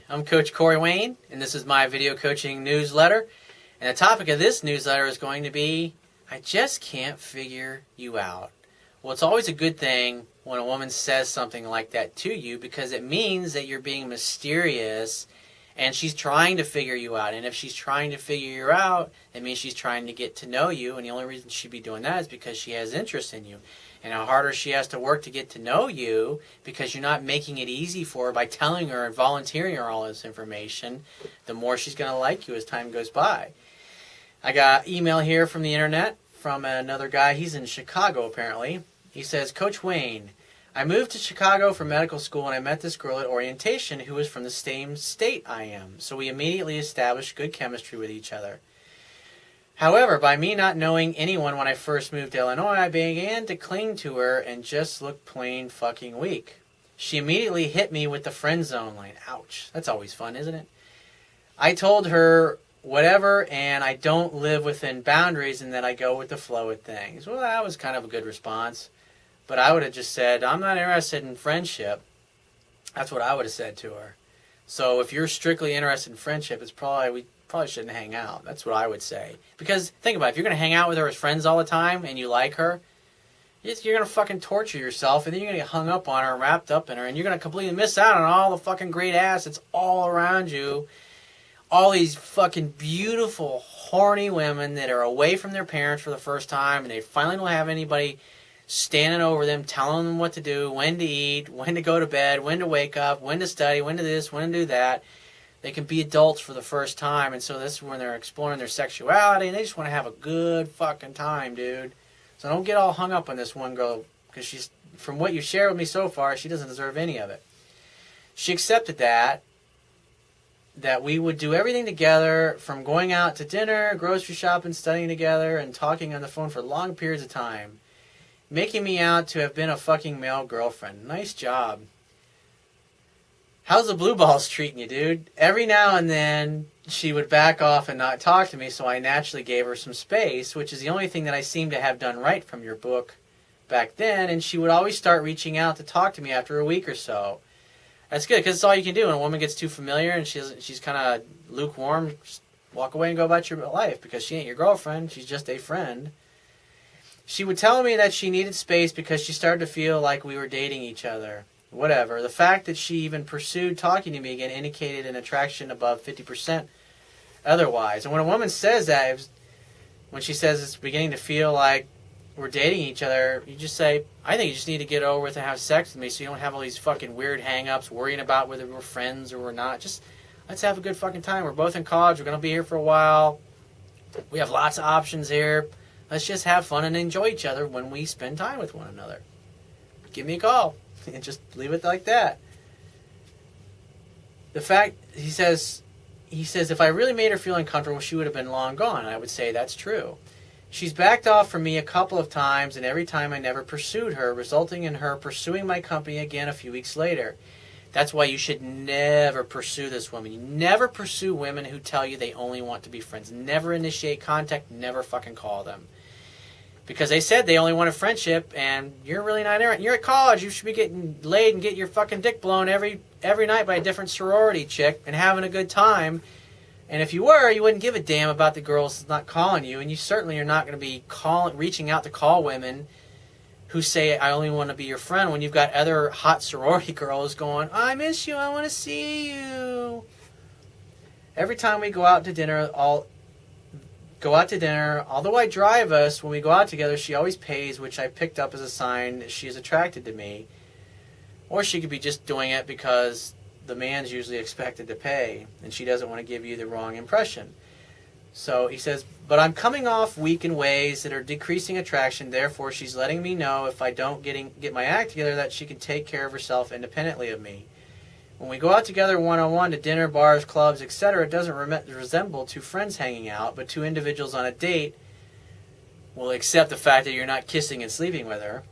I'm Coach Corey Wayne, and this is my video coaching newsletter. And the topic of this newsletter is going to be, I just can't figure you out. Well, it's always a good thing when a woman says something like that to you because it means that you're being mysterious and she's trying to figure you out. And if she's trying to figure you out, it means she's trying to get to know you. And the only reason she'd be doing that is because she has interest in you. And the harder she has to work to get to know you because you're not making it easy for her by telling her and volunteering her all this information, the more she's going to like you as time goes by. I got email here from the internet from another guy. He's in Chicago, apparently. He says, Coach Wayne, I moved to Chicago for medical school and I met this girl at orientation who was from the same state I am. So we immediately established good chemistry with each other. However, by me not knowing anyone when I first moved to Illinois, I began to cling to her and just looked plain fucking weak. She immediately hit me with the friend zone line. Ouch. That's always fun, isn't it? I told her whatever, and I don't live within boundaries and that I go with the flow of things. Well, that was kind of a good response. But I would have just said, I'm not interested in friendship. That's what I would have said to her. So if you're strictly interested in friendship, we probably shouldn't hang out. That's what I would say. Because think about it, if you're going to hang out with her as friends all the time and you like her, you're going to fucking torture yourself and then you're going to get hung up on her and wrapped up in her and you're going to completely miss out on all the fucking great ass that's all around you. All these fucking beautiful, horny women that are away from their parents for the first time and they finally don't have anybody standing over them, telling them what to do, when to eat, when to go to bed, when to wake up, when to study, when to this, when to do that. They can be adults for the first time, and so this is when they're exploring their sexuality, and they just want to have a good fucking time, dude. So don't get all hung up on this one girl, because she's, from what you shared with me so far, she doesn't deserve any of it. She accepted that we would do everything together, from going out to dinner, grocery shopping, studying together, and talking on the phone for long periods of time, making me out to have been a fucking male girlfriend. Nice job. How's the blue balls treating you, dude? Every now and then, she would back off and not talk to me, so I naturally gave her some space, which is the only thing that I seem to have done right from your book back then, and she would always start reaching out to talk to me after a week or so. That's good, because it's all you can do when a woman gets too familiar and she's kind of lukewarm. Just walk away and go about your life, because she ain't your girlfriend, she's just a friend. She would tell me that she needed space because she started to feel like we were dating each other. Whatever. The fact that she even pursued talking to me again indicated an attraction above 50% otherwise. And when a woman says that, when she says it's beginning to feel like we're dating each other, you just say, I think you just need to get over with and have sex with me so you don't have all these fucking weird hang-ups worrying about whether we're friends or we're not. Just let's have a good fucking time. We're both in college. We're going to be here for a while. We have lots of options here. Let's just have fun and enjoy each other when we spend time with one another. Give me a call. And just leave it like that. The fact, he says, if I really made her feel uncomfortable, she would have been long gone. I would say that's true. She's backed off from me a couple of times, and every time I never pursued her, resulting in her pursuing my company again a few weeks later. That's why you should never pursue this woman. You never pursue women who tell you they only want to be friends. Never initiate contact. Never fucking call them. Because they said they only want a friendship, and you're really not interested. You're at college. You should be getting laid and getting your fucking dick blown every night by a different sorority chick and having a good time. And if you were, you wouldn't give a damn about the girls not calling you, and you certainly are not going to be reaching out to call women who say, I only want to be your friend, when you've got other hot sorority girls going, I miss you, I want to see you. Every time we go out to dinner, although I drive us, when we go out together, she always pays, which I picked up as a sign that she is attracted to me. Or she could be just doing it because the man's usually expected to pay, and she doesn't want to give you the wrong impression. So he says, but I'm coming off weak in ways that are decreasing attraction, therefore she's letting me know if I don't get my act together that she can take care of herself independently of me. When we go out together one-on-one to dinner, bars, clubs, etc., it doesn't resemble two friends hanging out, but two individuals on a date will accept the fact that you're not kissing and sleeping with her.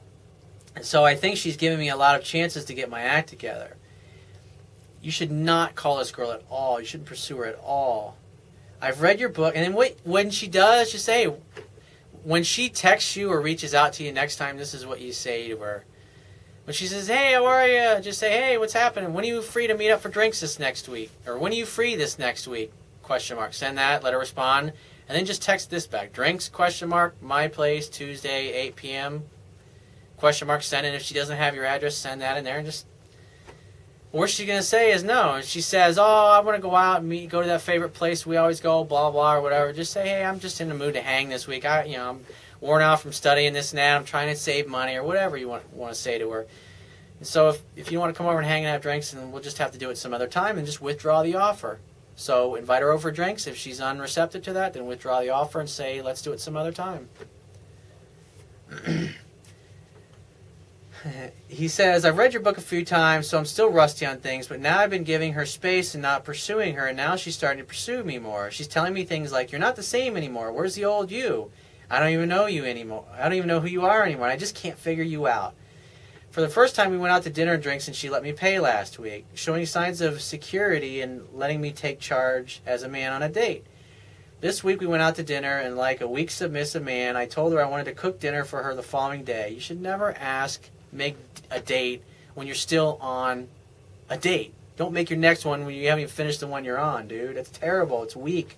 And so I think she's giving me a lot of chances to get my act together. You should not call this girl at all. You shouldn't pursue her at all. I've read your book, and then when she does, just say, when she texts you or reaches out to you next time, this is what you say to her. When she says, hey, how are you? Just say, hey, what's happening? When are you free to meet up for drinks this next week? Or when are you free this next week? Question mark. Send that, let her respond. And then just text this back. Drinks, question mark, my place, Tuesday, 8 p.m. Question mark, send it. If she doesn't have your address, send that in there. And just, worst she's going to say is no. If she says, oh, I want to go out and go to that favorite place we always go, blah, blah, or whatever. Just say, hey, I'm just in the mood to hang this week. I'm worn out from studying this and that. I'm trying to save money, or whatever you want to say to her. And so if you want to come over and hang and have drinks, then we'll just have to do it some other time and just withdraw the offer. So invite her over for drinks. If she's unreceptive to that, then withdraw the offer and say, let's do it some other time. He says, I've read your book a few times, so I'm still rusty on things, but now I've been giving her space and not pursuing her, and now she's starting to pursue me more. She's telling me things like, you're not the same anymore. Where's the old you? I don't even know you anymore. I don't even know who you are anymore. I just can't figure you out. For the first time, we went out to dinner and drinks, and she let me pay last week, showing signs of security and letting me take charge as a man on a date. This week, we went out to dinner, and like a weak, submissive man, I told her I wanted to cook dinner for her the following day. You should never make a date when you're still on a date. Don't make your next one when you haven't even finished the one you're on, dude. That's terrible. It's weak.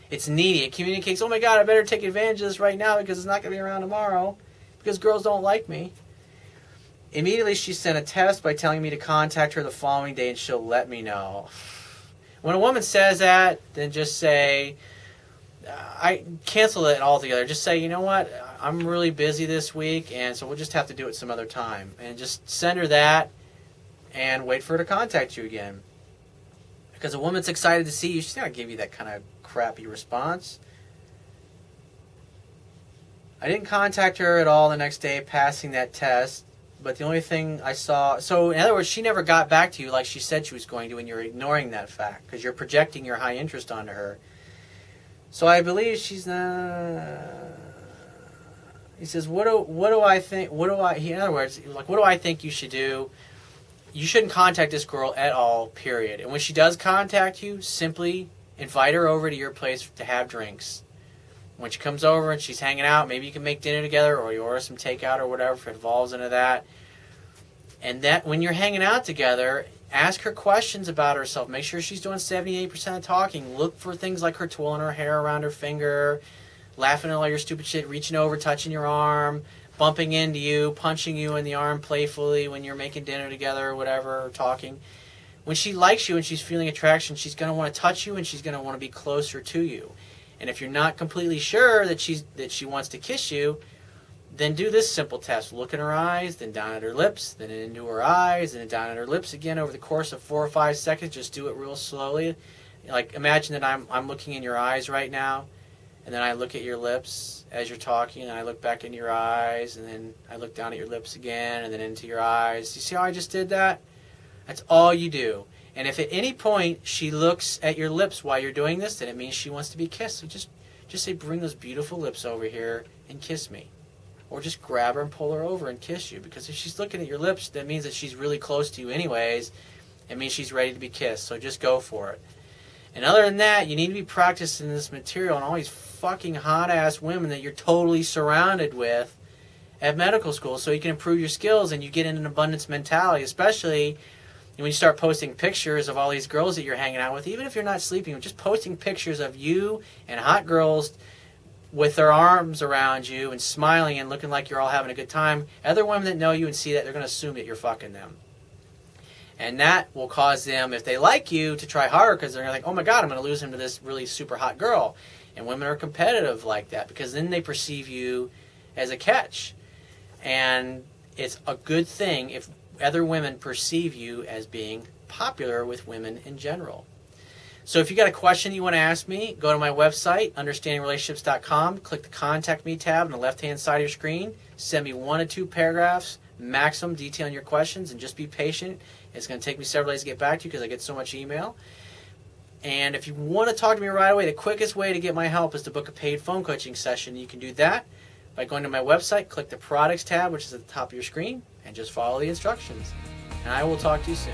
It's needy. It communicates, oh my God, I better take advantage of this right now because it's not going to be around tomorrow because girls don't like me. Immediately, she sent a test by telling me to contact her the following day and she'll let me know. When a woman says that, then just say, I cancel it altogether. Just say, you know what, I'm really busy this week, and so we'll just have to do it some other time. And just send her that and wait for her to contact you again. Because a woman's excited to see you, she's not going to give you that kind of crappy response. I didn't contact her at all the next day passing that test, but the only thing I saw... So, in other words, she never got back to you like she said she was going to, and you're ignoring that fact because you're projecting your high interest onto her. So I believe she's not... He says, what do I think... In other words, like, what do I think you should do? You shouldn't contact this girl at all, period. And when she does contact you, simply invite her over to your place to have drinks. When she comes over and she's hanging out, maybe you can make dinner together or you order some takeout or whatever if it involves into that. And that when you're hanging out together, ask her questions about herself. Make sure she's doing 78% of talking. Look for things like her twirling her hair around her finger, laughing at all your stupid shit, reaching over, touching your arm, bumping into you, punching you in the arm playfully when you're making dinner together or whatever, or talking. When she likes you and she's feeling attraction, she's going to want to touch you and she's going to want to be closer to you. And if you're not completely sure that she wants to kiss you, then do this simple test. Look in her eyes, then down at her lips, then into her eyes, and then down at her lips again over the course of 4 or 5 seconds. Just do it real slowly. Like, imagine that I'm looking in your eyes right now, and then I look at your lips as you're talking, and I look back into your eyes, and then I look down at your lips again, and then into your eyes. You see how I just did that? That's all you do. And if at any point she looks at your lips while you're doing this, then it means she wants to be kissed. So just say, bring those beautiful lips over here and kiss me. Or just grab her and pull her over and kiss you. Because if she's looking at your lips, that means that she's really close to you anyways. It means she's ready to be kissed. So just go for it. And other than that, you need to be practicing this material on all these fucking hot-ass women that you're totally surrounded with at medical school so you can improve your skills and you get in an abundance mentality, especially when you start posting pictures of all these girls that you're hanging out with, even if you're not sleeping, just posting pictures of you and hot girls with their arms around you and smiling and looking like you're all having a good time. Other women that know you and see that, they're going to assume that you're fucking them. And that will cause them, if they like you, to try harder because they're like, oh my God, I'm going to lose him to this really super hot girl. And women are competitive like that because then they perceive you as a catch. And it's a good thing if other women perceive you as being popular with women in general. So if you got a question you want to ask me, go to my website, understandingrelationships.com, click the Contact Me tab on the left-hand side of your screen, send me 1 to 2 paragraphs, maximum, detailing your questions, and just be patient. It's going to take me several days to get back to you because I get so much email. And if you want to talk to me right away, the quickest way to get my help is to book a paid phone coaching session. You can do that by going to my website, click the Products tab, which is at the top of your screen, and just follow the instructions. And I will talk to you soon.